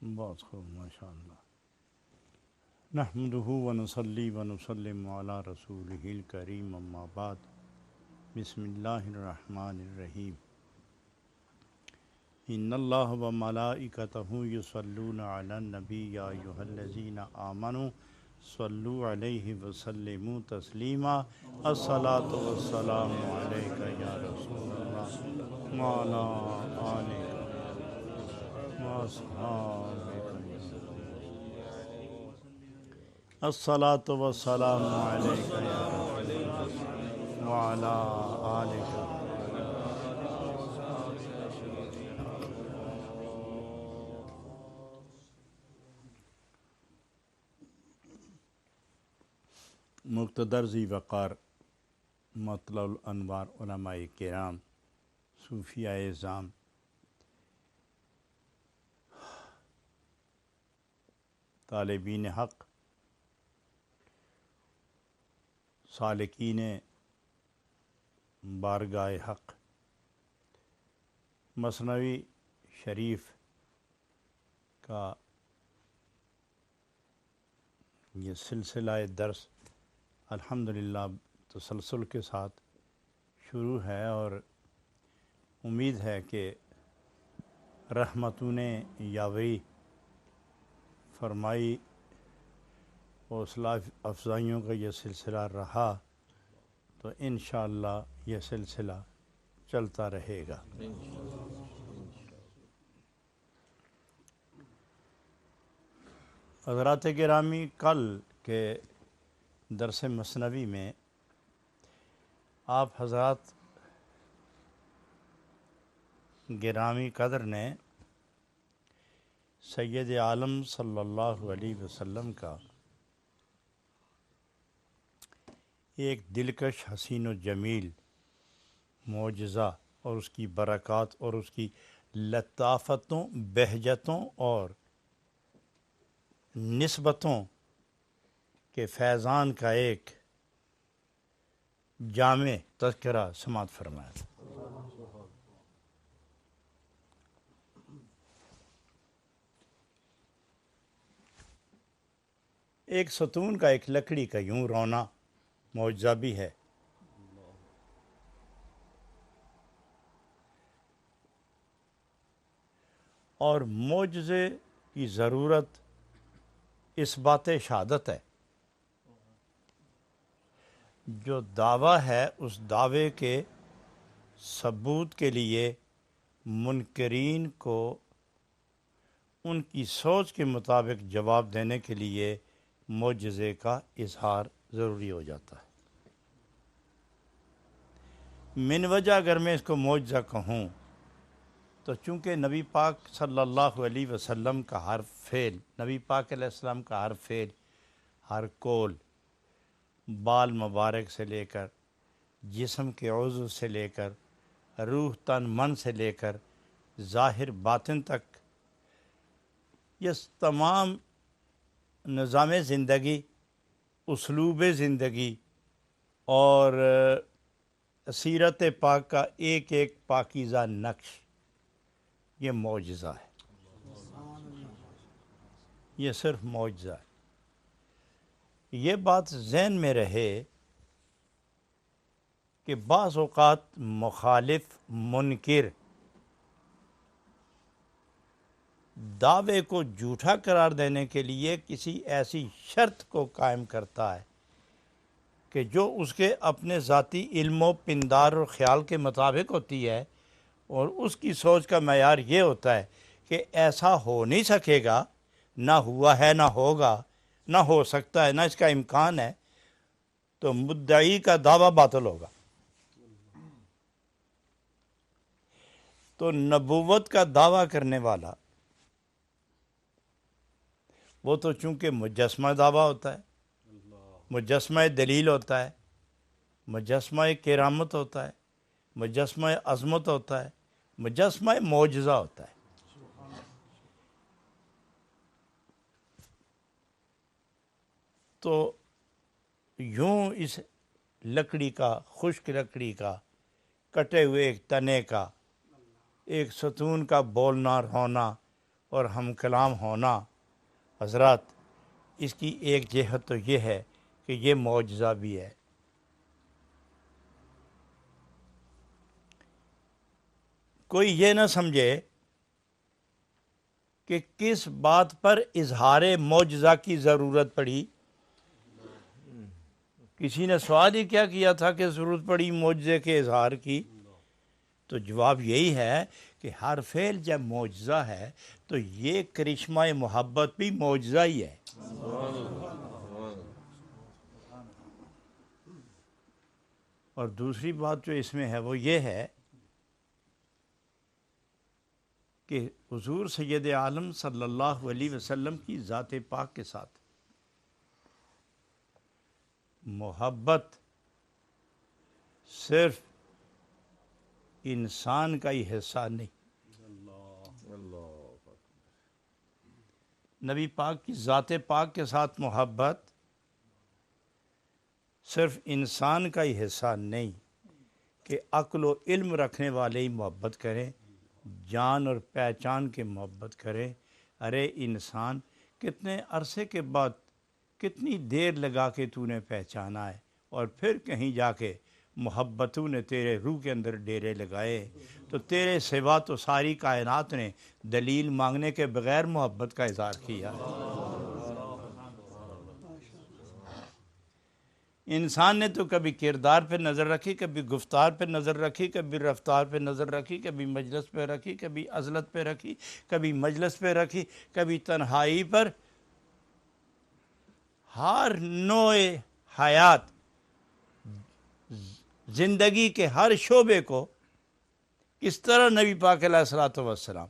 بہت خوب، ماشاء اللہ۔ نحمدہ ونصلی ونسلم علی رسولہ الکریم، اما بعد۔ بسم اللہ الرحمن الرحیم۔ ان اللہ و ملائکتہ یصلون علی النبی یا ایھا الذین آمنوا صلوا علیہ وسلموا تسلیما۔ الصلاۃ والسلام علیک یا رسول اللہ وعلی آلک واصحابک۔ الصلاۃ والسلام علیک یا رسول اللہ وعلی آلک۔ مقتدر ذی وقار مطلع الانوار علماء کرام، صوفیاء اعظام، طالبین حق، سالکین بارگاہ حق، مثنوی شریف کا یہ سلسلہ درس الحمدللہ تسلسل کے ساتھ شروع ہے، اور امید ہے کہ رحمتوں نے یاوری فرمائی، حوصلہ افزائیوں کا یہ سلسلہ رہا تو انشاءاللہ یہ سلسلہ چلتا رہے گا۔ حضرات گرامی، کل کے درس مثنوی میں آپ حضرات گرامی قدر نے سید عالم صلی اللہ علیہ وسلم کا ایک دلکش، حسین و جمیل معجزہ اور اس کی برکات اور اس کی لطافتوں، بہجتوں اور نسبتوں کے فیضان کا ایک جامع تذکرہ سماعت فرمایا تھا۔ ایک ستون کا، ایک لکڑی کا یوں رونا معجزہ بھی ہے، اور معجزے کی ضرورت اس بات شہادت ہے۔ جو دعویٰ ہے اس دعوے کے ثبوت کے لیے منکرین کو ان کی سوچ کے مطابق جواب دینے کے لیے معجزے کا اظہار ضروری ہو جاتا ہے۔ من وجہ اگر میں اس کو معجزہ کہوں تو چونکہ نبی پاک صلی اللہ علیہ وسلم کا ہر فعل، نبی پاک علیہ السلام کا ہر فعل، ہر قول، بال مبارک سے لے کر، جسم کے عضو سے لے کر، روح تن من سے لے کر، ظاہر باطن تک، یہ تمام نظام زندگی، اسلوب زندگی اور سیرت پاک کا ایک ایک پاکیزہ نقش یہ معجزہ ہے۔ یہ صرف معجزہ ہے۔ یہ بات ذہن میں رہے کہ بعض اوقات مخالف، منکر دعوے کو جھوٹا قرار دینے کے لیے کسی ایسی شرط کو قائم کرتا ہے کہ جو اس کے اپنے ذاتی علم و پندار اور خیال کے مطابق ہوتی ہے، اور اس کی سوچ کا معیار یہ ہوتا ہے کہ ایسا ہو نہیں سکے گا، نہ ہوا ہے، نہ ہوگا، نہ ہو سکتا ہے، نہ اس کا امکان ہے، تو مدعی کا دعویٰ باطل ہوگا۔ تو نبوت کا دعویٰ کرنے والا وہ تو چونکہ مجسمہ دعویٰ ہوتا ہے، مجسمہ دلیل ہوتا ہے، مجسمہ کرامت ہوتا ہے، مجسمہ عظمت ہوتا ہے، مجسمہ معجزہ ہوتا ہے۔ تو یوں اس لکڑی کا، خشک لکڑی کا، کٹے ہوئے ایک تنے کا، ایک ستون کا بولنا، رونا اور ہم کلام ہونا حضرات، اس کی ایک جہت تو یہ ہے کہ یہ معجزہ بھی ہے۔ کوئی یہ نہ سمجھے کہ کس بات پر اظہار معجزہ کی ضرورت پڑی۔ کسی نے سوال ہی کیا تھا کہ ضرورت پڑی معجزے کے اظہار کی، تو جواب یہی ہے کہ ہر فعل جب معجزہ ہے تو یہ کرشمہ محبت بھی معجزہ ہی ہے۔ اور دوسری بات جو اس میں ہے وہ یہ ہے کہ حضور سید عالم صلی اللہ علیہ وسلم کی ذات پاک کے ساتھ محبت صرف انسان کا ہی حصہ نہیں، نبی پاک کی ذات پاک کے ساتھ محبت صرف انسان کا ہی حصہ نہیں کہ عقل و علم رکھنے والے ہی محبت کریں، جان اور پہچان کے محبت کریں۔ ارے انسان، کتنے عرصے کے بعد کتنی دیر لگا کے تو نے پہچانا ہے، اور پھر کہیں جا کے محبتوں نے تیرے روح کے اندر ڈیرے لگائے، تو تیرے سوا تو ساری کائنات نے دلیل مانگنے کے بغیر محبت کا اظہار کیا۔ انسان نے تو کبھی کردار پہ نظر رکھی، کبھی گفتار پہ نظر رکھی، کبھی رفتار پہ نظر رکھی، کبھی مجلس پہ رکھی، کبھی عزلت پہ رکھی، کبھی مجلس پہ رکھی، کبھی تنہائی پر۔ ہر نوع حیات، زندگی کے ہر شعبے کو اس طرح نبی پاک علیہ الصلوۃ والسلام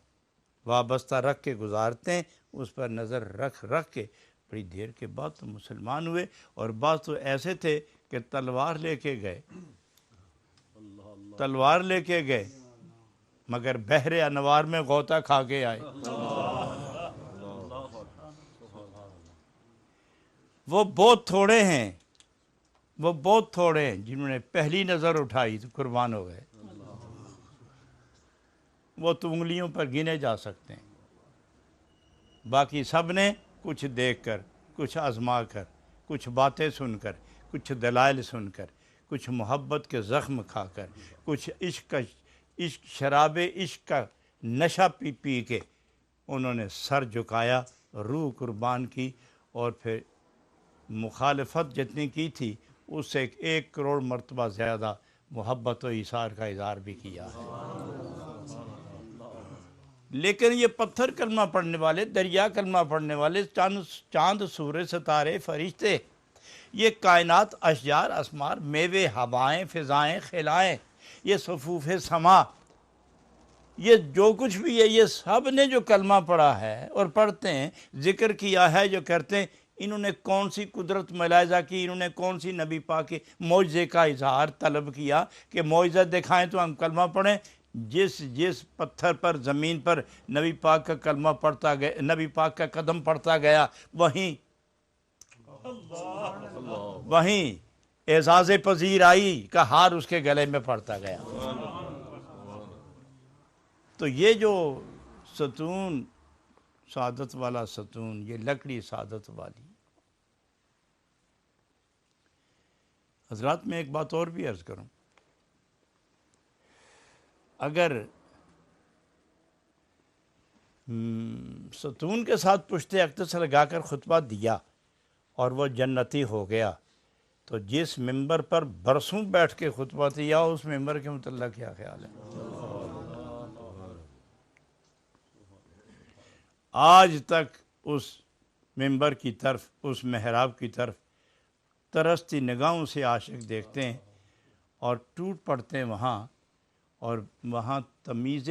وابستہ رکھ کے گزارتے ہیں، اس پر نظر رکھ کے بڑی دیر کے بعد تو مسلمان ہوئے۔ اور بعض تو ایسے تھے کہ تلوار لے کے گئے مگر بحر انوار میں غوطہ کھا کے آئے۔ وہ بہت تھوڑے ہیں جنہوں نے پہلی نظر اٹھائی تو قربان ہو گئے۔ وہ تو انگلیوں پر گنے جا سکتے ہیں، باقی سب نے کچھ دیکھ کر، کچھ آزما کر، کچھ باتیں سن کر، کچھ دلائل سن کر، کچھ محبت کے زخم کھا کر، کچھ عشق شراب عشق کا نشہ پی کے انہوں نے سر جھکایا، روح قربان کی، اور پھر مخالفت جتنی کی تھی اس سے 1 کروڑ مرتبہ زیادہ محبت و ایثار کا اظہار بھی کیا ہے۔ لیکن یہ پتھر کلمہ پڑھنے والے، دریا کلمہ پڑھنے والے، چاند سورج ستارے فرشتے، یہ کائنات، اشجار اسمار، میوے ہوائیں فضائیں خلائیں، یہ صفوف سما، یہ جو کچھ بھی ہے، یہ سب نے جو کلمہ پڑھا ہے اور پڑھتے ہیں، ذکر کیا ہے، جو کرتے ہیں، انہوں نے کون سی قدرت ملاحظہ کی، انہوں نے کون سی نبی پاک کے معجزے کا اظہار طلب کیا کہ معجزہ دکھائیں تو ہم کلمہ پڑھیں۔ جس پتھر پر، زمین پر نبی پاک کا کلمہ پڑھتا گیا، نبی پاک کا قدم پڑھتا گیا، وہیں اعزاز پذیر آئی کا ہار اس کے گلے میں پڑتا گیا۔ تو یہ جو ستون، سعادت والا ستون، یہ لکڑی سعادت والی۔ حضرات میں ایک بات اور بھی عرض کروں، اگر ستون کے ساتھ پشت اقدس لگا کر خطبہ دیا اور وہ جنتی ہو گیا، تو جس ممبر پر برسوں بیٹھ کے خطبہ دیا اس ممبر کے متعلق کیا خیال ہے؟ آج تک اس ممبر کی طرف، اس محراب کی طرف ترستی نگاہوں سے عاشق دیکھتے ہیں اور ٹوٹ پڑتے ہیں وہاں، اور وہاں تمیز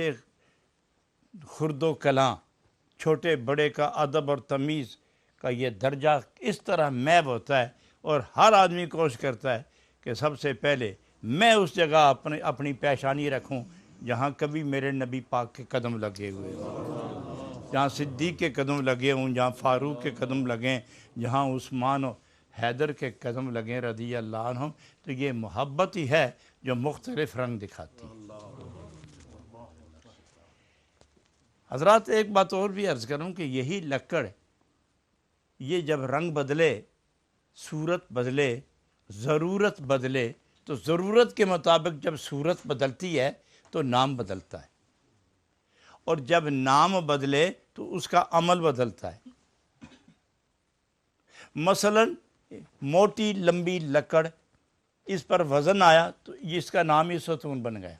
خرد و کلاں، چھوٹے بڑے کا ادب اور تمیز کا یہ درجہ اس طرح محو ہوتا ہے، اور ہر آدمی کوشش کرتا ہے کہ سب سے پہلے میں اس جگہ اپنی پیشانی رکھوں جہاں کبھی میرے نبی پاک کے قدم لگے ہوئے ہوں، جہاں صدیق کے قدم لگے ہوں، جہاں فاروق کے قدم لگیں، جہاں عثمان و حیدر کے قدم لگیں رضی اللہ عنہم۔ تو یہ محبت ہی ہے جو مختلف رنگ دکھاتی ہے۔ حضرات ایک بات اور بھی عرض کروں کہ یہی لکڑ یہ جب رنگ بدلے، صورت بدلے، ضرورت بدلے، تو ضرورت کے مطابق جب صورت بدلتی ہے تو نام بدلتا ہے، اور جب نام بدلے تو اس کا عمل بدلتا ہے۔ مثلا موٹی لمبی لکڑ، اس پر وزن آیا تو اس کا نام ہی ستون بن گیا،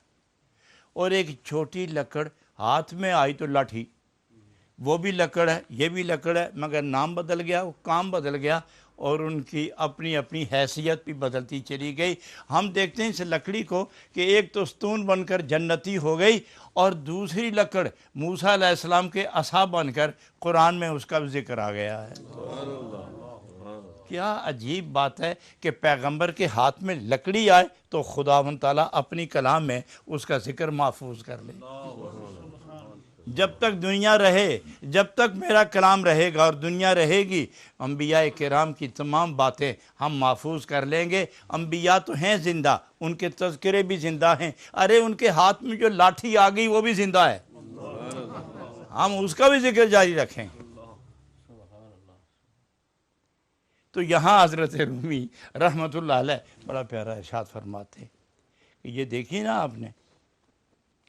اور ایک چھوٹی لکڑ ہاتھ میں آئی تو لاٹھی، وہ بھی لکڑ ہے یہ بھی لکڑ ہے، مگر نام بدل گیا، وہ کام بدل گیا، اور ان کی اپنی اپنی حیثیت بھی بدلتی چلی گئی۔ ہم دیکھتے ہیں اس لکڑی کو کہ ایک تو ستون بن کر جنتی ہو گئی، اور دوسری لکڑ موسیٰ علیہ السلام کے عصا بن کر قرآن میں اس کا بھی ذکر آ گیا ہے۔ کیا عجیب بات ہے کہ پیغمبر کے ہاتھ میں لکڑی آئے تو خداوند تعالیٰ اپنی کلام میں اس کا ذکر محفوظ کر لے۔ جب تک دنیا رہے، جب تک میرا کلام رہے گا اور دنیا رہے گی، انبیاء کرام کی تمام باتیں ہم محفوظ کر لیں گے۔ انبیاء تو ہیں زندہ، ان کے تذکرے بھی زندہ ہیں، ارے ان کے ہاتھ میں جو لاٹھی آ گئی وہ بھی زندہ ہے، ہم اس کا بھی ذکر جاری رکھیں گے۔ تو یہاں حضرت رومی رحمۃ اللہ علیہ بڑا پیارا ارشاد فرماتے کہ یہ دیکھیے نا آپ نے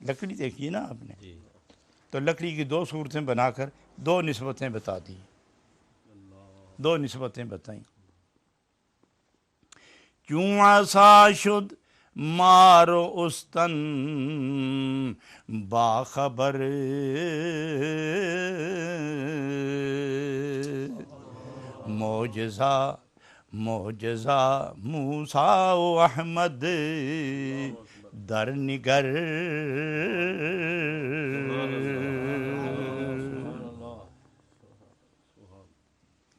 لکڑی، دیکھیے نا آپ نے، تو لکڑی کی دو صورتیں بنا کر دو نسبتیں بتا دی، دو نسبتیں بتائیں۔ کیوں عصا شد مارو استن باخبر، معجزہ معجزہ موسیٰ و احمد در نگر۔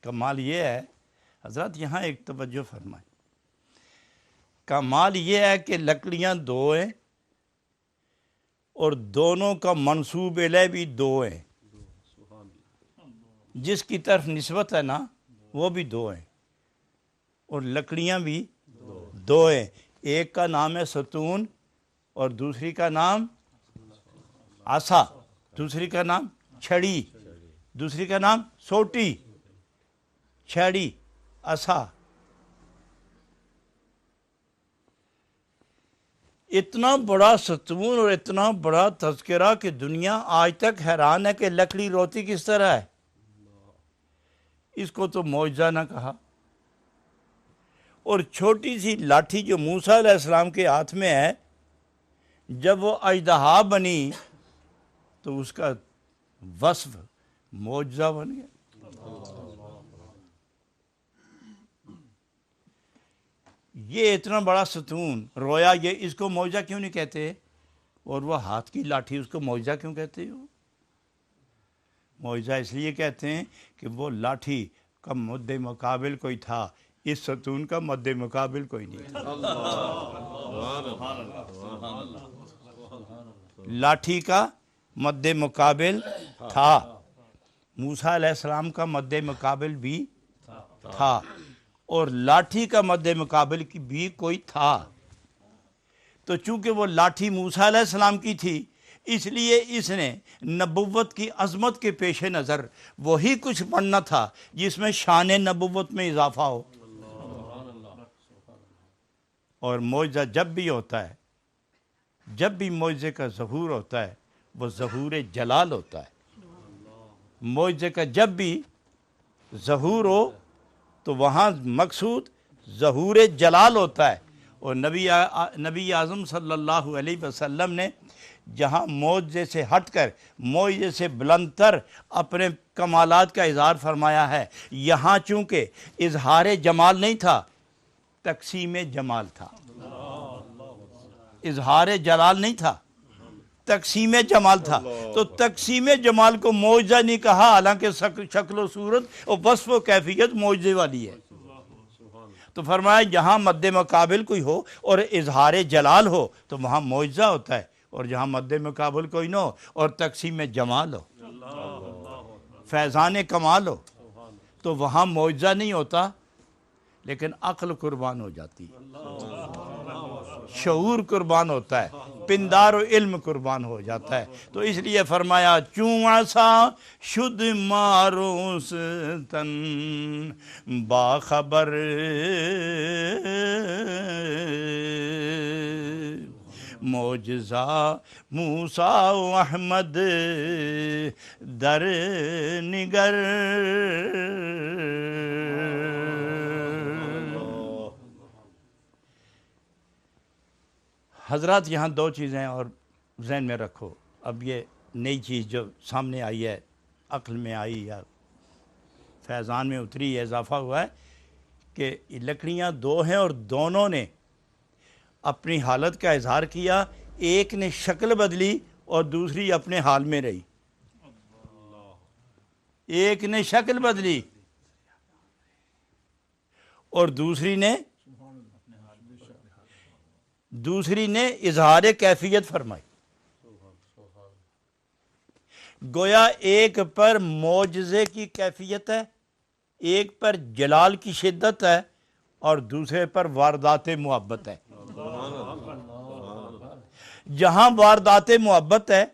کمال یہ ہے حضرات، یہاں ایک توجہ فرمائیں، کمال یہ ہے کہ لکڑیاں دو ہیں اور دونوں کا منسوب الیہ بھی دو ہیں، جس کی طرف نسبت ہے نا وہ بھی دو ہیں، اور لکڑیاں بھی دو ہیں، ایک کا نام ہے ستون اور دوسری کا نام عصا، دوسری کا نام چھڑی، دوسری کا نام سوٹی، چھڑی، عصا۔ اتنا بڑا ستون اور اتنا بڑا تذکرہ کہ دنیا آج تک حیران ہے کہ لکڑی روتی کس طرح ہے، اس کو تو معجزہ نہ کہا۔ اور چھوٹی سی لاٹھی جو موسیٰ علیہ السلام کے ہاتھ میں ہے، جب وہ اژدہا بنی تو اس کا وصف معجزہ بن گیا۔ یہ اتنا بڑا ستون رویا، یہ اس کو معجزہ کیوں نہیں کہتے؟ اور وہ ہاتھ کی لاٹھی اس کو معجزہ کیوں کہتے ہو؟ معجزہ اس لیے کہتے ہیں کہ وہ لاٹھی کا مد مقابل کوئی تھا، اس ستون کا مد مقابل کوئی نہیں تھا۔ لاٹھی کا مد مقابل تھا، موسیٰ علیہ السلام کا مد مقابل بھی تھا، اور لاٹھی کا مد مقابل کی بھی کوئی تھا۔ تو چونکہ وہ لاٹھی موسیٰ علیہ السلام کی تھی، اس لیے اس نے نبوت کی عظمت کے پیش نظر وہی کچھ پڑھنا تھا جس میں شان نبوت میں اضافہ ہو۔ اور معجزہ جب بھی ہوتا ہے، جب بھی معجزے کا ظہور ہوتا ہے وہ ظہور جلال ہوتا ہے۔ معجزے کا جب بھی ظہور ہو تو وہاں مقصود ظہور جلال ہوتا ہے، اور نبی اعظم صلی اللہ علیہ وسلم نے جہاں معجزے سے ہٹ کر معجزے سے بلند تر اپنے کمالات کا اظہار فرمایا ہے، یہاں چونکہ اظہار جمال نہیں تھا، تقسیم جمال تھا۔ اظہار جلال نہیں تھا، تقسیم جمال تھا، تو تقسیم جمال کو معجزہ نہیں کہا، حالانکہ شکل و صورت اور وصف و کیفیت معجزے والی ہے۔ تو فرمایا جہاں مد مقابل کوئی ہو اور اظہار جلال ہو تو وہاں معجزہ ہوتا ہے، اور جہاں مد مقابل کوئی نہ ہو اور تقسیم جمال ہو، فیضان کمال ہو، تو وہاں معجزہ نہیں ہوتا، لیکن عقل قربان ہو جاتی ہے، شعور قربان ہوتا ہے، پندار و علم قربان ہو جاتا ہے۔ تو اس لیے فرمایا چوں عصا شد ماروستن باخبر معجزہ موسیٰ و احمد در نگر حضرات یہاں دو چیزیں اور ذہن میں رکھو۔ اب یہ نئی چیز جو سامنے آئی ہے، عقل میں آئی یا فیضان میں اتری ہے، اضافہ ہوا ہے کہ لکڑیاں دو ہیں اور دونوں نے اپنی حالت کا اظہار کیا، ایک نے شکل بدلی اور دوسری اپنے حال میں رہی۔ ایک نے شکل بدلی اور دوسری نے اظہار کیفیت فرمائی۔ گویا ایک پر معجزے کی کیفیت ہے، ایک پر جلال کی شدت ہے اور دوسرے پر واردات محبت ہے۔ جہاں واردات محبت ہے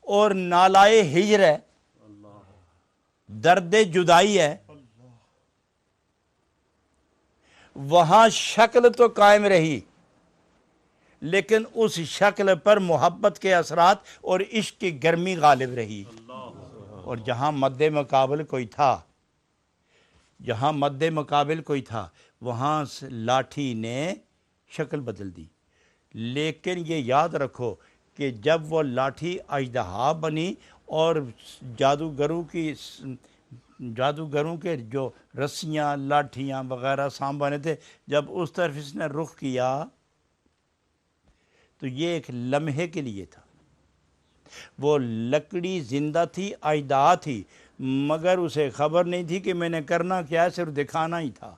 اور نالائے ہجر ہے، درد جدائی ہے، وہاں شکل تو قائم رہی لیکن اس شکل پر محبت کے اثرات اور عشق کی گرمی غالب رہی۔ اور جہاں مد مقابل کوئی تھا وہاں لاٹھی نے شکل بدل دی۔ لیکن یہ یاد رکھو کہ جب وہ لاٹھی اژدہا بنی اور جادوگروں کے جو رسیاں لاٹھیاں وغیرہ سانبانے تھے، جب اس طرف اس نے رخ کیا تو یہ ایک لمحے کے لیے تھا۔ وہ لکڑی زندہ تھی، اژدہا تھی، مگر اسے خبر نہیں تھی کہ میں نے کرنا کیا ہے، صرف دکھانا ہی تھا۔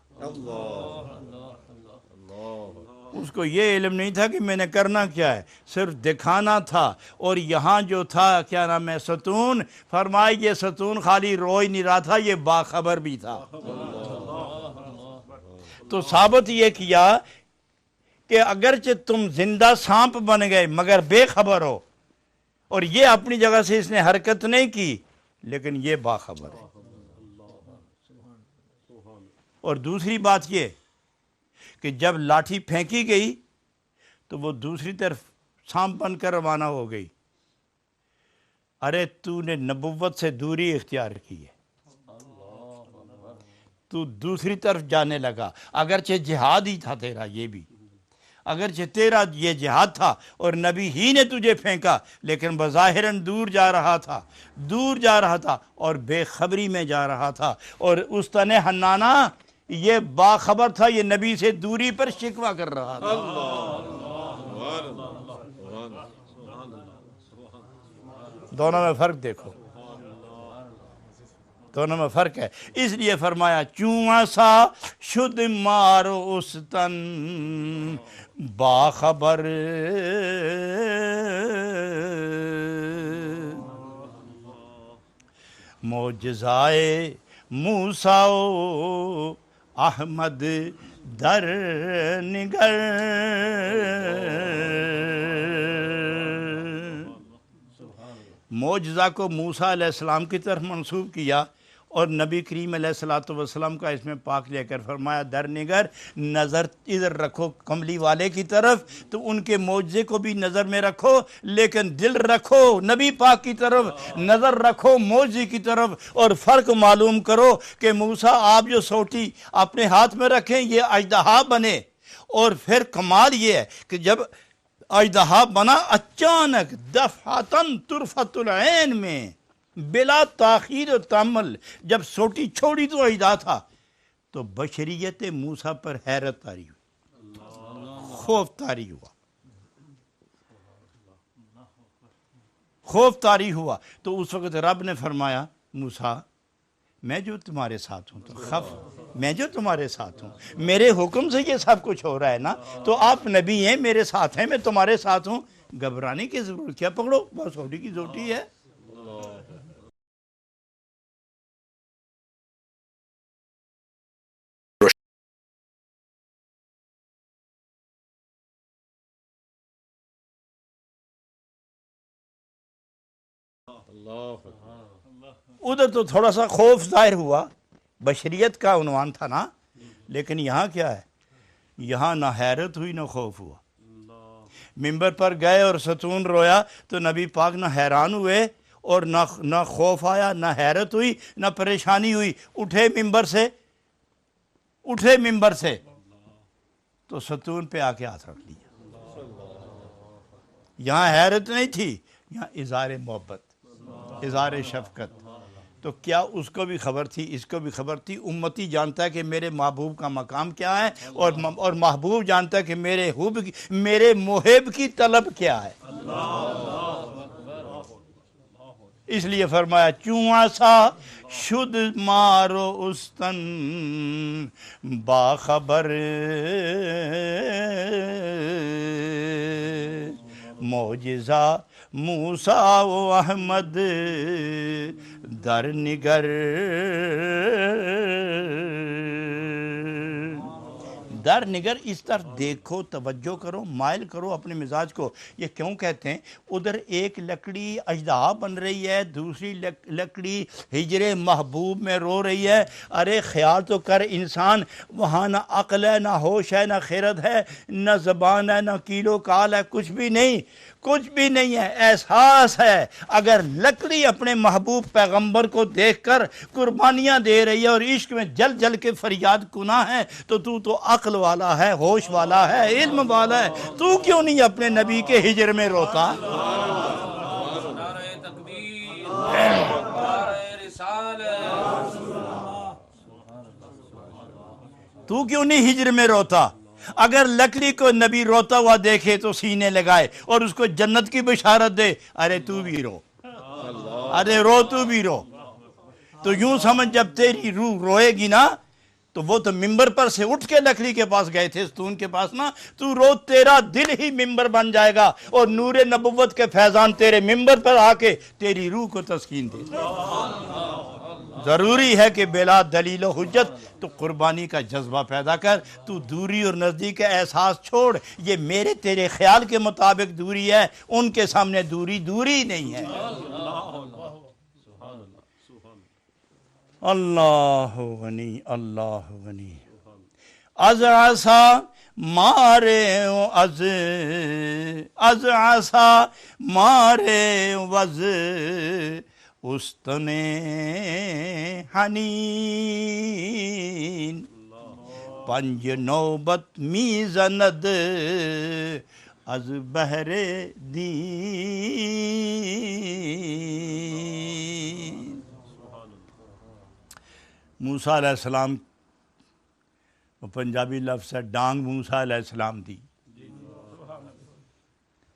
اس کو یہ علم نہیں تھا کہ میں نے کرنا کیا ہے، صرف دکھانا تھا۔ اور یہاں جو تھا کیا نام ہے ستون، فرمایا یہ ستون خالی رو ہی نہیں رہا تھا، یہ باخبر بھی تھا۔ تو ثابت یہ کیا کہ اگرچہ تم زندہ سانپ بن گئے مگر بے خبر ہو، اور یہ اپنی جگہ سے اس نے حرکت نہیں کی لیکن یہ باخبر ہے۔ اور دوسری بات یہ کہ جب لاٹھی پھینکی گئی تو وہ دوسری طرف سانپ بن کر روانہ ہو گئی۔ ارے تو نے نبوت سے دوری اختیار کی ہے، تو دوسری طرف جانے لگا۔ اگرچہ جہاد ہی تھا تیرا، یہ بھی اگرچہ تیرا یہ جہاد تھا اور نبی ہی نے تجھے پھینکا، لیکن بظاہراً دور جا رہا تھا اور بے خبری میں جا رہا تھا۔ اور اس تنِ حنانہ یہ باخبر تھا، یہ نبی سے دوری پر شکوہ کر رہا تھا۔ دونوں میں فرق دیکھو، دونوں میں فرق ہے۔ اس لیے فرمایا چوں عصا شد ماروستن باخبر معجزائے موسیٰ و احمد در نگر۔ معجزہ کو موسیٰ علیہ السلام کی طرف منسوب کیا اور نبی کریم علیہ السلام کا اس میں پاک لے کر فرمایا در نگر، نظر ادھر رکھو کملی والے کی طرف، تو ان کے معجزے کو بھی نظر میں رکھو لیکن دل رکھو نبی پاک کی طرف، نظر رکھو معجزے کی طرف، اور فرق معلوم کرو کہ موسیٰ آپ جو سوٹی اپنے ہاتھ میں رکھیں یہ اژدہا بنے، اور پھر کمال یہ ہے کہ جب اژدہا بنا اچانک دفعتاً طرفت العین میں بلا تاخیر و تامل، جب سوٹی چھوڑی تو اژدہا تھا، تو بشریت موسیٰ پر حیرت طاری ہوئی، خوف طاری ہوا۔ تو اس وقت رب نے فرمایا موسیٰ میں جو تمہارے ساتھ ہوں میرے حکم سے یہ سب کچھ ہو رہا ہے نا، تو آپ نبی ہیں، میرے ساتھ ہیں، میں تمہارے ساتھ ہوں، گھبرانے کی ضرورت کیا، پکڑو بس سوٹی کی سوٹی ہے۔ ادھر تو تھوڑا سا خوف ظاہر ہوا، بشریت کا عنوان تھا نا، لیکن یہاں کیا ہے؟ یہاں نہ حیرت ہوئی نہ خوف ہوا۔ ممبر پر گئے اور ستون رویا تو نبی پاک نہ حیران ہوئے اور نہ خوف آیا، نہ حیرت ہوئی، نہ پریشانی ہوئی۔ اٹھے ممبر سے تو ستون پہ آ کے ہاتھ رکھ لیا۔ یہاں حیرت نہیں تھی، یہاں اظہار محبت، اظہار شفقت۔ تو کیا اس کو بھی خبر تھی، اس کو بھی خبر تھی؟ امتی جانتا ہے کہ میرے محبوب کا مقام کیا ہے، اور محبوب جانتا ہے کہ میرے محب کی طلب کیا ہے۔ اس لیے فرمایا چوں سا شد مارو استن باخبر معجزہ موسیٰ و احمد در نگر اس طرف دیکھو، توجہ کرو، مائل کرو اپنے مزاج کو۔ یہ کیوں کہتے ہیں؟ ادھر ایک لکڑی اژدہا بن رہی ہے، دوسری لکڑی ہجر محبوب میں رو رہی ہے۔ ارے خیال تو کر انسان، وہاں نہ عقل ہے، نہ ہوش ہے، نہ خیرت ہے، نہ زبان ہے، نہ کیل و کال ہے، کچھ بھی نہیں ہے، احساس ہے۔ اگر لکڑی اپنے محبوب پیغمبر کو دیکھ کر قربانیاں دے رہی ہے اور عشق میں جل جل کے فریاد کنا ہے، تو عقل والا ہے، ہوش والا ہے، علم والا ہے، تو کیوں نہیں اپنے نبی کے ہجر میں روتا؟ نعرہ تکبیر، نعرہ رسالت، تو کیوں نہیں ہجر میں روتا؟ اگر لکڑی کو نبی روتا ہوا دیکھے تو سینے لگائے اور اس کو جنت کی بشارت دے، ارے تو بھی رو، ارے رو، تو بھی رو۔ تو یوں سمجھ جب تیری روح روئے گی نا، تو وہ تو ممبر پر سے اٹھ کے لکڑی کے پاس گئے تھے، ستون کے پاس نا، تو رو، تیرا دل ہی ممبر بن جائے گا اور نور نبوت کے فیضان تیرے ممبر پر آ کے تیری روح کو تسکین دے۔ ضروری ہے کہ بلا دلیل و حجت تو قربانی کا جذبہ پیدا کر۔ تو دوری اور نزدیک کا احساس چھوڑ، یہ میرے تیرے خیال کے مطابق دوری ہے، ان کے سامنے دوری نہیں ہے۔ اللہ غنی، اللہ غنی۔ از عصا مارے از عصا مارے وز استن حنین، پنج نوبت می زند از بحر دین۔ موسیٰ علیہ السلام، پنجابی لفظ ہے ڈانگ موسیٰ علیہ السلام دی،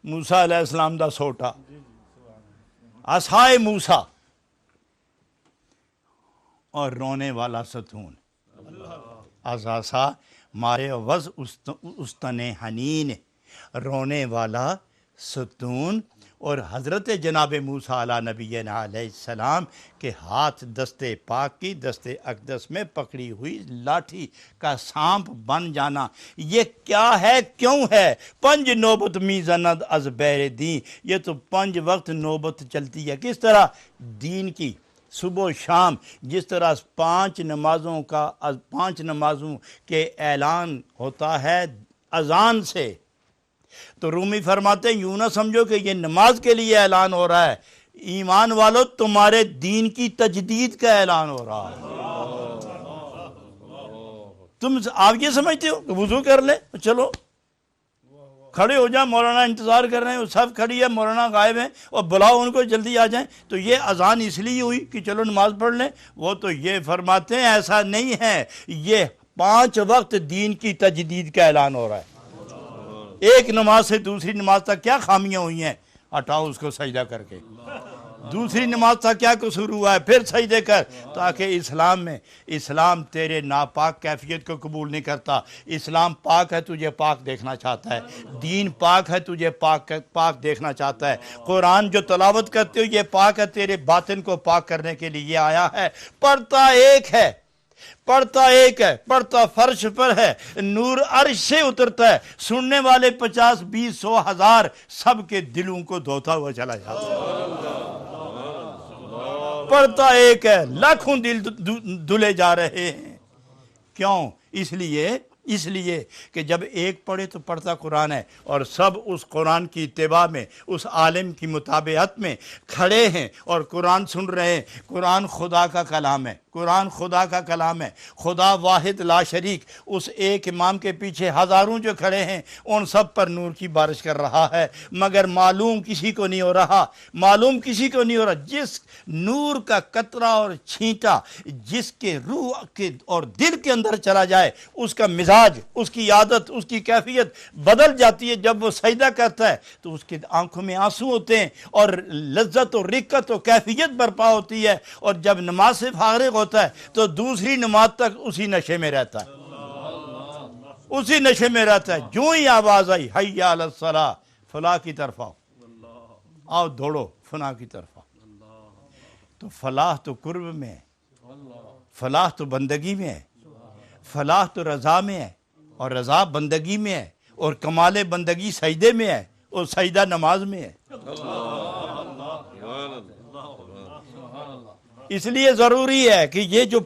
موسیٰ علیہ السلام دا سوٹا، عصائے موسیٰ، اور رونے والا ستون۔ از عصا مارے وز استن حنین، رونے والا ستون، اور حضرت جناب موسیٰ علیہ نبینا علیہ السلام کے ہاتھ دستے پاک کی دستے اقدس میں پکڑی ہوئی لاٹھی کا سانپ بن جانا، یہ کیا ہے، کیوں ہے؟ پنج نوبت می زند از بیر دین، یہ تو 5 وقت نوبت چلتی ہے۔ کس طرح؟ دین کی، صبح و شام، جس طرح 5 نمازوں کے اعلان ہوتا ہے اذان سے، تو رومی فرماتے ہیں یوں نہ سمجھو کہ یہ نماز کے لیے اعلان ہو رہا ہے، ایمان والو تمہارے دین کی تجدید کا اعلان ہو رہا ہے۔ آپ یہ سمجھتے ہو کہ وضو کر لے چلو کھڑے ہو جائیں، مولانا انتظار کر رہے ہیں، وہ سب کھڑی ہے، مولانا غائب ہیں، اور بلاؤ ان کو جلدی آ جائیں، تو یہ اذان اس لیے ہوئی کہ چلو نماز پڑھ لیں؟ وہ تو یہ فرماتے ہیں ایسا نہیں ہے، یہ 5 وقت دین کی تجدید کا اعلان ہو رہا ہے۔ ایک نماز سے دوسری نماز تک کیا خامیاں ہوئی ہیں، ہٹاؤ اس کو سجدہ کر کے۔ دوسری نماز تک کیا قصور ہوا ہے، پھر سجدے کر، تاکہ اسلام تیرے ناپاک کیفیت کو قبول نہیں کرتا۔ اسلام پاک ہے، تجھے پاک دیکھنا چاہتا ہے، دین پاک ہے، تجھے پاک دیکھنا چاہتا ہے۔ قرآن جو تلاوت کرتے ہو یہ پاک ہے، تیرے باطن کو پاک کرنے کے لیے یہ آیا ہے۔ پڑھتا ایک ہے، پڑھتا فرش پر ہے، نور عرش سے اترتا ہے، سننے والے 50 20 100 1000 سب کے دلوں کو دھوتا ہوا چلا جاتا ہے۔ پڑھتا ایک ہے، لاکھوں دل دھلے جا رہے ہیں۔ کیوں؟ اس لیے کہ جب ایک پڑھے تو پڑھتا قرآن ہے، اور سب اس قرآن کی اتباع میں، اس عالم کی متابعت میں کھڑے ہیں اور قرآن سن رہے ہیں۔ قرآن خدا کا کلام ہے، قرآن خدا کا کلام ہے، خدا واحد لا شریک اس ایک امام کے پیچھے ہزاروں جو کھڑے ہیں ان سب پر نور کی بارش کر رہا ہے، مگر معلوم کسی کو نہیں ہو رہا، معلوم کسی کو نہیں ہو رہا۔ جس نور کا قطرہ اور چھینٹا جس کے روح کے اور دل کے اندر چلا جائے، اس کا مزاج، اس کی عادت، اس کی کیفیت بدل جاتی ہے۔ جب وہ سجدہ کرتا ہے تو اس کی آنکھوں میں آنسو ہوتے ہیں اور لذت و رقت و کیفیت برپا ہوتی ہے، اور جب نماز سے فارغ ہوتا ہے تو دوسری نماز تک اسی نشے میں رہتا ہے، اسی نشے میں رہتا ہے۔ جو ہی آواز آئی حی علی الصلاۃ، فلاح کی طرف آؤ، آؤ دوڑو فلاح کی طرف آؤ۔ تو فلاح تو قرب میں ہے، فلاح تو بندگی میں ہے، فلاح تو رضا میں ہے، اور رضا بندگی میں ہے، اور کمال بندگی سجدے میں ہے، اور سجدہ نماز میں ہے۔ اس لیے ضروری ہے کہ یہ جو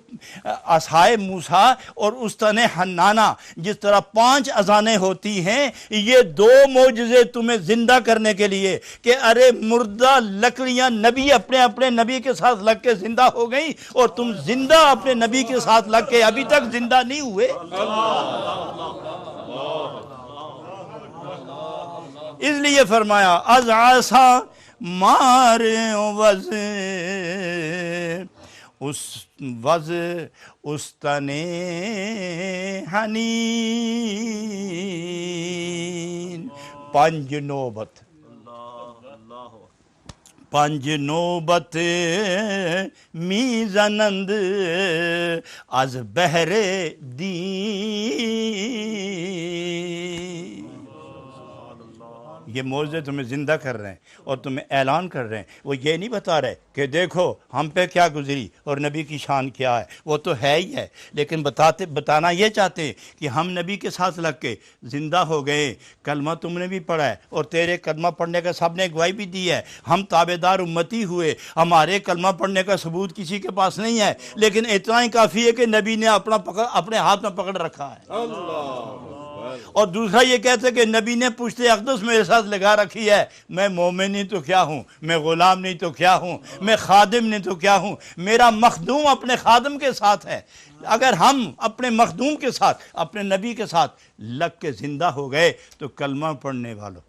عصائے موسیٰ اور استن حنانہ، جس طرح 5 اذانیں ہوتی ہیں، یہ 2 معجزے تمہیں زندہ کرنے کے لیے کہ ارے مردہ لکڑیاں نبی اپنے نبی کے ساتھ لگ کے زندہ ہو گئیں، اور تم زندہ اپنے نبی کے ساتھ لگ کے ابھی تک زندہ نہیں ہوئے۔ اس لیے فرمایا از عصا مار وز اس وز استن حنین، 5 نوبت، 5 نوبت می زنند از بحر دین۔ یہ معجزے تمہیں زندہ کر رہے ہیں اور تمہیں اعلان کر رہے ہیں۔ وہ یہ نہیں بتا رہے کہ دیکھو ہم پہ کیا گزری اور نبی کی شان کیا ہے، وہ تو ہے ہی ہے، لیکن بتانا یہ چاہتے ہیں کہ ہم نبی کے ساتھ لگ کے زندہ ہو گئے۔ کلمہ تم نے بھی پڑھا ہے اور تیرے کلمہ پڑھنے کا سب نے گواہی بھی دی ہے، ہم تابعدار امتی ہوئے، ہمارے کلمہ پڑھنے کا ثبوت کسی کے پاس نہیں ہے، لیکن اتنا ہی کافی ہے کہ نبی نے اپنے ہاتھ میں پکڑ رکھا ہے۔ اور دوسرا یہ کہتے ہیں کہ نبی نے پشت اقدس میرے ساتھ لگا رکھی ہے، میں مومن نہیں تو کیا ہوں، میں غلام نہیں تو کیا ہوں، میں خادم نہیں تو کیا ہوں، میرا مخدوم اپنے خادم کے ساتھ ہے۔ اگر ہم اپنے مخدوم کے ساتھ، اپنے نبی کے ساتھ لگ کے زندہ ہو گئے تو کلمہ پڑھنے والوں،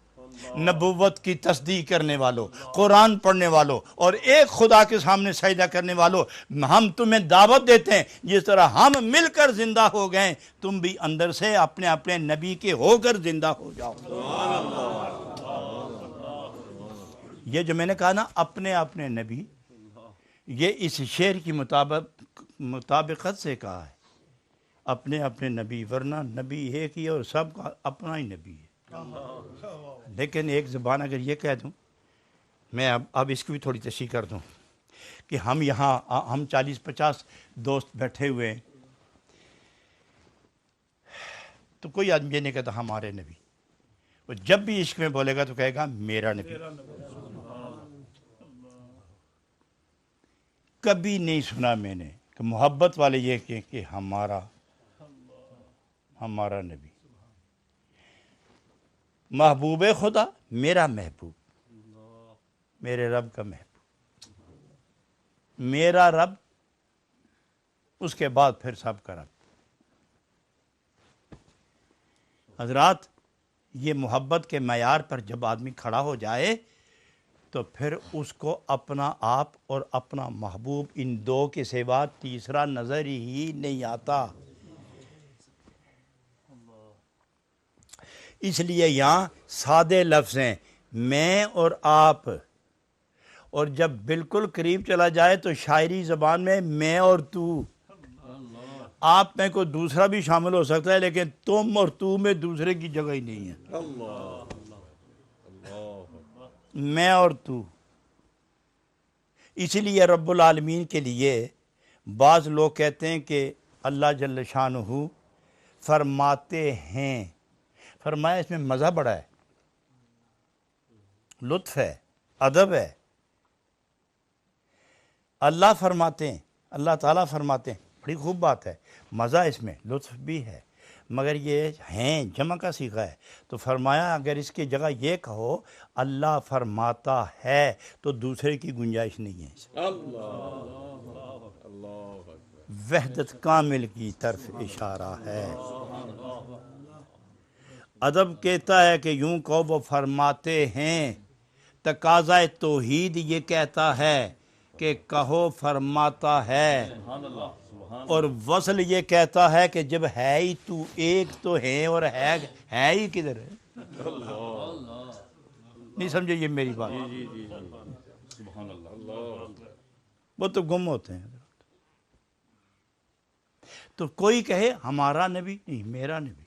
نبوت کی تصدیق کرنے والوں، قرآن پڑھنے والوں اور ایک خدا کے سامنے سجدہ کرنے والوں، ہم تمہیں دعوت دیتے ہیں جس طرح ہم مل کر زندہ ہو گئے، تم بھی اندر سے اپنے نبی کے ہو کر زندہ ہو جاؤ۔ یہ جو میں نے کہا نا اپنے نبی، یہ اس شعر کی مطابقت سے کہا ہے، اپنے نبی، ورنہ نبی ایک ہی ہے اور سب کا اپنا ہی نبی ہے۔ لیکن ایک زبان اگر یہ کہہ دوں، میں اب اس کی بھی تھوڑی تشریح کر دوں کہ ہم یہاں 40-50 دوست بیٹھے ہوئے ہیں، تو کوئی آدمی یہ نہیں کہتا ہمارے نبی، وہ جب بھی عشق میں بولے گا تو کہے گا میرا نبی۔ کبھی نہیں سنا میں نے کہ محبت والے یہ کہیں کہ ہمارا نبی۔ محبوب خدا میرا محبوب، میرے رب کا محبوب، میرا رب، اس کے بعد پھر سب کا رب۔ حضرات، یہ محبت کے معیار پر جب آدمی کھڑا ہو جائے تو پھر اس کو اپنا آپ اور اپنا محبوب ان 2 کے سوا تیسرا نظر ہی نہیں آتا۔ اس لیے یہاں سادے لفظ ہیں میں اور آپ، اور جب بالکل قریب چلا جائے تو شاعری زبان میں اور تو، آپ میں کوئی دوسرا بھی شامل ہو سکتا ہے، لیکن تم اور تو میں دوسرے کی جگہ ہی نہیں ہے۔ میں اور تو۔ اسی لیے رب العالمین کے لیے بعض لوگ کہتے ہیں کہ اللہ جل شانہ فرماتے ہیں، فرمایا اس میں مزہ بڑا ہے، لطف ہے، ادب ہے۔ اللہ فرماتے ہیں، اللہ تعالیٰ فرماتے ہیں، بڑی خوب بات ہے، مزہ اس میں، لطف بھی ہے، مگر یہ ہیں جمع کا صیغہ ہے، تو فرمایا اگر اس کی جگہ یہ کہو اللہ فرماتا ہے تو دوسرے کی گنجائش نہیں ہے اس میں۔ وحدت کامل کی طرف اشارہ ہے۔ ادب کہتا ہے کہ یوں کہو وہ فرماتے ہیں، تقاضۂ توحید یہ کہتا ہے کہ کہو فرماتا ہے، اور وصل یہ کہتا ہے کہ جب ہے ہی تو ایک تو ہے اور ہے ہی کدھر ہے؟ نہیں سمجھے یہ میری بات؟ وہ تو گم ہوتے ہیں۔ تو کوئی کہے ہمارا نبی نہیں، میرا نبی،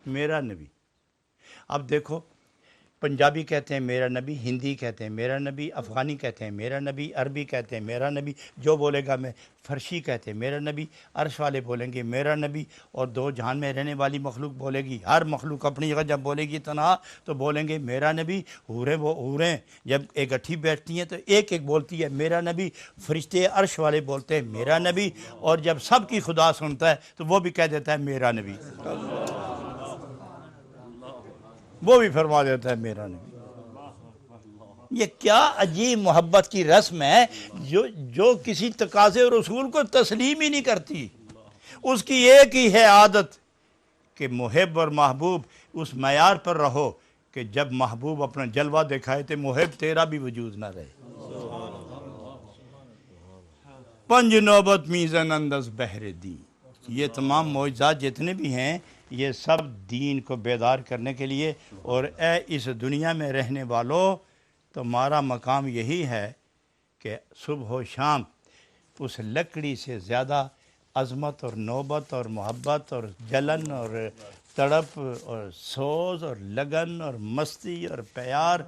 میرا نبی۔ اب دیکھو پنجابی کہتے ہیں میرا نبی، ہندی کہتے ہیں میرا نبی، افغانی کہتے ہیں میرا نبی، عربی کہتے ہیں میرا نبی، جو بولے گا میں فرشی کہتے ہیں میرا نبی، عرش والے بولیں گے میرا نبی، اور دو جہان میں رہنے والی مخلوق بولے گی، ہر مخلوق اپنی جگہ جب بولے گی تنہا تو بولیں گے میرا نبی۔ حوریں جب اکٹھی بیٹھتی ہیں تو ایک ایک بولتی ہے میرا نبی، فرشتے عرش والے بولتے ہیں میرا نبی، اور جب سب کی خدا سنتا ہے تو وہ بھی کہہ دیتا ہے میرا نبی، وہ بھی فرما دیتا ہے میرا نبی۔ یہ کیا عجیب محبت کی رسم ہے جو کسی تقاضے اور اصول کو تسلیم ہی نہیں کرتی۔ اس کی ایک ہی ہے عادت کہ محب اور محبوب اس معیار پر رہو کہ جب محبوب اپنا جلوہ دکھائے تو محب تیرا بھی وجود نہ رہے۔ پنج نوبت میزن انداز بہر دی، یہ تمام معجزات جتنے بھی ہیں یہ سب دین کو بیدار کرنے کے لیے، اور اے اس دنیا میں رہنے والوں تمہارا مقام یہی ہے کہ صبح و شام اس لکڑی سے زیادہ عظمت اور نوبت اور محبت اور جلن اور تڑپ اور سوز اور لگن اور مستی اور پیار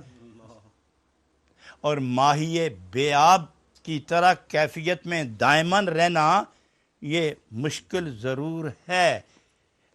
اور ماہی بے آب کی طرح کیفیت میں دائماً رہنا یہ مشکل ضرور ہے،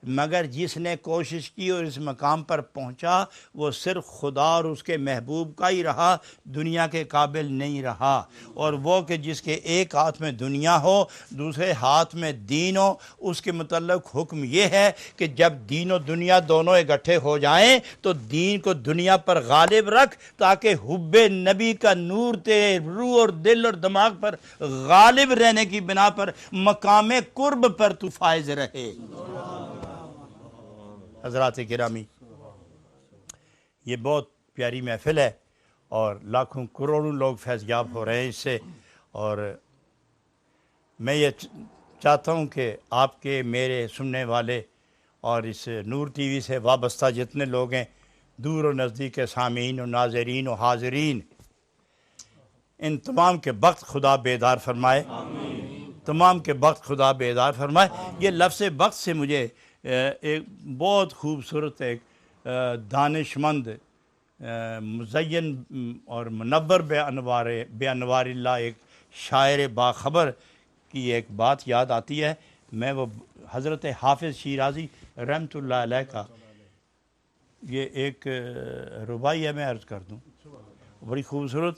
مگر جس نے کوشش کی اور اس مقام پر پہنچا وہ صرف خدا اور اس کے محبوب کا ہی رہا، دنیا کے قابل نہیں رہا۔ اور وہ کہ جس کے ایک ہاتھ میں دنیا ہو دوسرے ہاتھ میں دین ہو، اس کے متعلق حکم یہ ہے کہ جب دین و دنیا دونوں اکٹھے ہو جائیں تو دین کو دنیا پر غالب رکھ تاکہ حب نبی کا نور تیرے روح اور دل اور دماغ پر غالب رہنے کی بنا پر مقام قرب پر تو فائز رہے۔ حضرات گرامی، یہ بہت پیاری محفل ہے اور لاکھوں کروڑوں لوگ فیض یاب ہو رہے ہیں اس سے، اور میں یہ چاہتا ہوں کہ آپ کے میرے سننے والے اور اس نور ٹی وی سے وابستہ جتنے لوگ ہیں، دور و نزدیک کے سامعین و ناظرین و حاضرین، ان تمام کے وقت خدا بیدار فرمائے، تمام کے وقت خدا بیدار فرمائے۔ یہ لفظ وقت سے مجھے ایک بہت خوبصورت ایک دانش مند مزین اور منور بے انوار اللہ ایک شاعر باخبر کی ایک بات یاد آتی ہے۔ میں وہ حضرت حافظ شیرازی رحمۃ اللہ علیہ کا یہ ایک رباعی ہے، میں عرض کر دوں، بڑی خوبصورت۔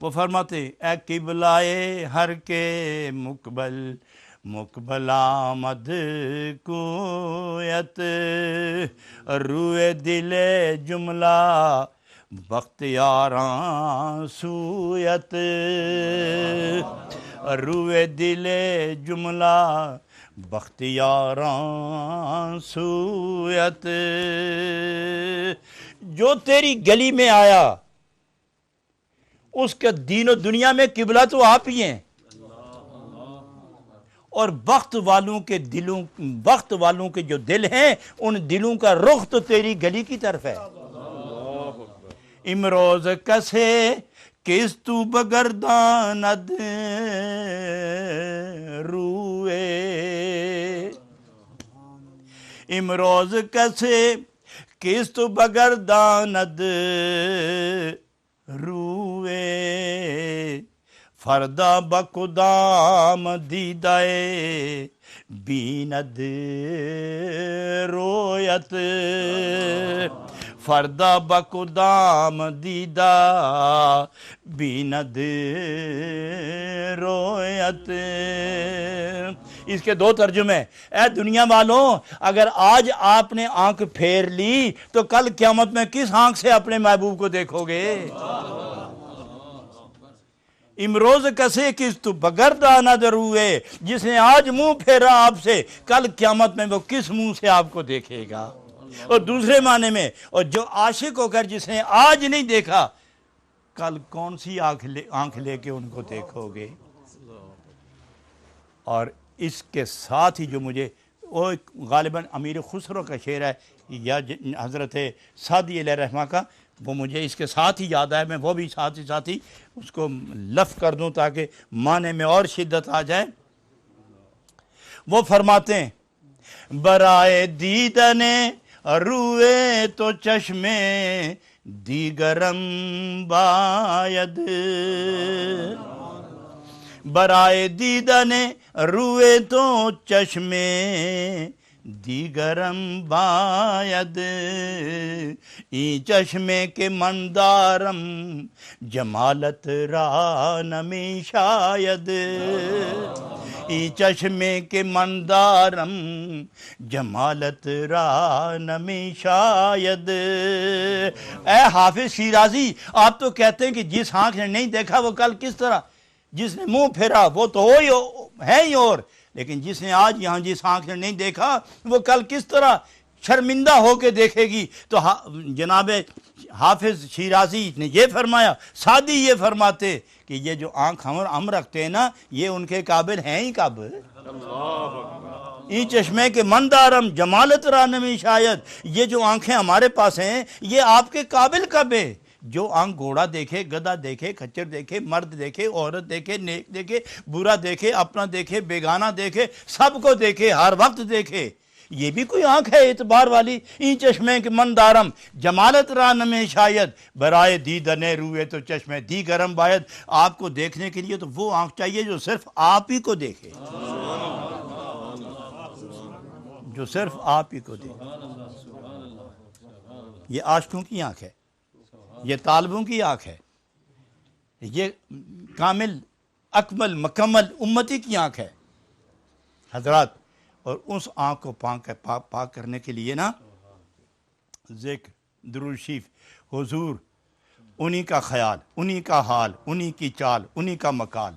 وہ فرماتے اے قبلائے ہر کے مقبل مقبل آمد کویت، روئے دل جملہ بختیاراں سویت، روئے دل جملہ بختیاراں سویت، جو تیری گلی میں آیا اس کا دین و دنیا میں قبلہ تو آپ ہی ہیں، اور وقت والوں کے جو دل ہیں ان دلوں کا رخ تو تیری گلی کی طرف ہے۔ امروز کسے کس تو بگرداند روئے، امروز کسے کس تو بگرداند روئے، فردا بکدام دیدائے بیند رویت، فردا بکدام دیدہ بیند رویت۔ اس کے دو ترجمے۔ اے دنیا والوں، اگر آج آپ نے آنکھ پھیر لی تو کل قیامت میں کس آنکھ سے اپنے محبوب کو دیکھو گے؟ امروز کسے کس تو بگردانہ دروے، جس نے آج منہ پھیرا آپ سے کل قیامت میں وہ کس منہ سے آپ کو دیکھے گا؟ اور دوسرے معنی میں، اور جو عاشق ہو کر جس نے آج نہیں دیکھا کل کون سی آنکھ لے کے ان کو دیکھو گے؟ اور اس کے ساتھ ہی جو مجھے وہ غالباً امیر خسرو کا شعر ہے یا حضرت سعدی علیہ رحمہ کا، وہ مجھے اس کے ساتھ ہی یاد آیا، میں وہ بھی ساتھ ہی اس کو لفظ کر دوں تاکہ معنی میں اور شدت آ جائے۔ وہ فرماتے ہیں برائے دیدن روئے تو چشمے دیگرم باید، برائے دیدن روئے تو چشمے دیگرم باید، این چشمے کے مندارم جمالت را نمی شاید، این چشمے کے مندارم جمالت را نمی شاید۔ اے حافظ شیرازی، آپ تو کہتے ہیں کہ جس آنکھ نے نہیں دیکھا وہ کل کس طرح، جس نے منہ پھیرا وہ تو ہے ہی، اور لیکن جس نے آج یہاں جس آنکھ نے نہیں دیکھا وہ کل کس طرح شرمندہ ہو کے دیکھے گی۔ تو جناب حافظ شیرازی نے یہ فرمایا، سعدی یہ فرماتے کہ یہ جو آنکھ ہم رکھتے ہیں نا یہ ان کے قابل ہیں ہی قابل۔ این چشمے کے مندارم جمالت رانمی شاید، یہ جو آنکھیں ہمارے پاس ہیں یہ آپ کے قابل کب ہے؟ جو آنکھ گھوڑا دیکھے، گدھا دیکھے، کھچر دیکھے، مرد دیکھے، عورت دیکھے، نیک دیکھے، برا دیکھے، اپنا دیکھے، بیگانہ دیکھے، سب کو دیکھے، ہر وقت دیکھے، یہ بھی کوئی آنکھ ہے اعتبار والی؟ این چشمے کے مندارم جمالت ران میں شاید، برائے دیدن روئے تو چشمے دیگرم باید۔ آپ کو دیکھنے کے لیے تو وہ آنکھ چاہیے جو صرف آپ ہی کو دیکھے، جو صرف آپ ہی کو دیکھے۔ یہ عاشقوں کی آنکھ ہے، یہ طالبوں کی آنکھ ہے، یہ کامل اکمل مکمل امتی کی آنکھ ہے حضرات۔ اور اس آنکھ کو پاک کرنے کے لیے نا ذکر، درود شریف، حضور، انہی کا خیال، انہی کا حال، انہی کی چال، انہی کا مقال،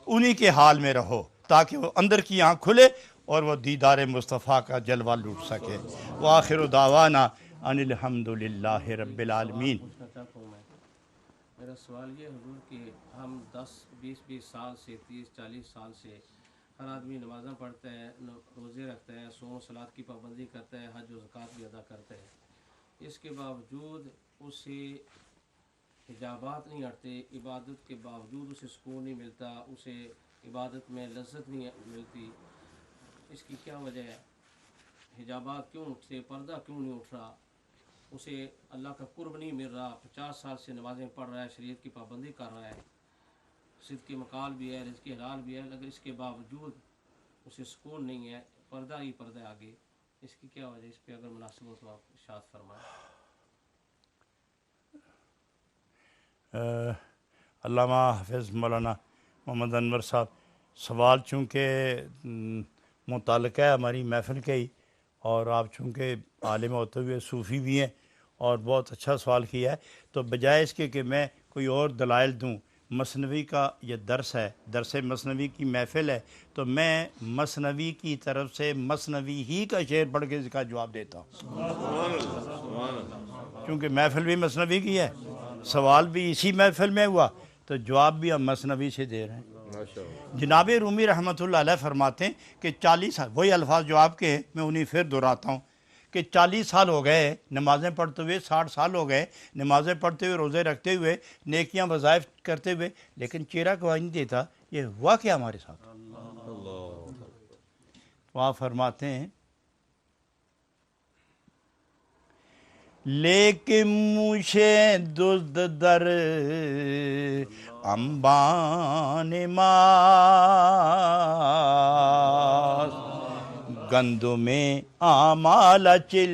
انہی کے حال میں رہو تاکہ وہ اندر کی آنکھ کھلے اور وہ دیدار مصطفیٰ کا جلوہ لوٹ سکے۔ وآخر دعوانا ان الحمدللہ رب العالمین۔ میرا سوال یہ حضور کہ ہم 10-20 سال سے 30-40 سال سے ہر آدمی نمازیں پڑھتا ہے، روزے رکھتا ہے، صوم و صلات کی پابندی کرتا ہے، حج و زکوٰۃ بھی ادا کرتا ہے، اس کے باوجود اسے حجابات نہیں ہٹتے، عبادت کے باوجود اسے سکون نہیں ملتا، اسے عبادت میں لذت نہیں ملتی، اس کی کیا وجہ ہے؟ حجابات کیوں اٹھتے، پردہ کیوں نہیں اٹھ رہا، اسے اللہ کا قرب نہیں مل رہا، 50 سال سے نمازیں پڑھ رہا ہے، شریعت کی پابندی کر رہا ہے، صدق کی مقال بھی ہے، رزق حلال بھی ہے، لیکن اس کے باوجود اسے سکون نہیں ہے، پردہ ہی پردہ آگے، اس کی کیا وجہ؟ اس پہ اگر مناسب ہو تو آپ ارشاد فرمائیں۔ علامہ حافظ مولانا محمد انور صاحب، سوال چونکہ متعلقہ ہے ہماری محفل کے ہی، اور آپ چونکہ عالم ہوتے ہوئے صوفی بھی ہیں اور بہت اچھا سوال کیا ہے، تو بجائے اس کے کہ میں کوئی اور دلائل دوں، مثنوی کا یہ درس ہے، درس مثنوی کی محفل ہے، تو میں مثنوی کی طرف سے مثنوی ہی کا شعر پڑھ کے اس کا جواب دیتا ہوں، کیونکہ محفل بھی مثنوی کی ہے، سوال بھی اسی محفل میں ہوا، تو جواب بھی ہم مثنوی سے دے رہے ہیں۔ جناب رومی رحمۃ اللہ علیہ فرماتے ہیں کہ 40 سال، وہی الفاظ جو آپ کے ہیں میں انہیں پھر دہراتا ہوں، کہ 40 سال ہو گئے نمازیں پڑھتے ہوئے، 60 سال ہو گئے نمازیں پڑھتے ہوئے، روزے رکھتے ہوئے، نیکیاں وظائف کرتے ہوئے، لیکن چہرہ گواہی نہیں دیتا، یہ ہوا کیا ہمارے ساتھ؟ وہاں فرماتے ہیں لیکن موشے دزد در انبان ماست، گندم اعمال چل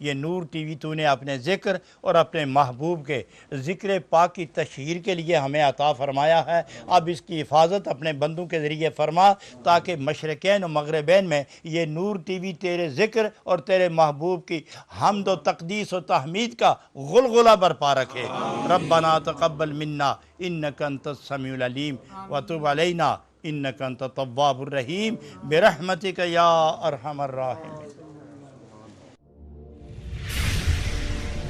یہ نور ٹی وی تو نے اپنے ذکر اور اپنے محبوب کے ذکر پاک کی تشہیر کے لیے ہمیں عطا فرمایا ہے۔ اب اس کی حفاظت اپنے بندوں کے ذریعے فرما تاکہ مشرقین و مغربین میں یہ نور ٹی وی تیرے ذکر اور تیرے محبوب کی حمد و تقدیس و تحمید کا غلغلہ برپا رکھے۔ ربنا تقبل منا انک انت السمیع العلیم وتب علینا انک انت التواب الرحیم برحمتک یا ارحم الراحمین۔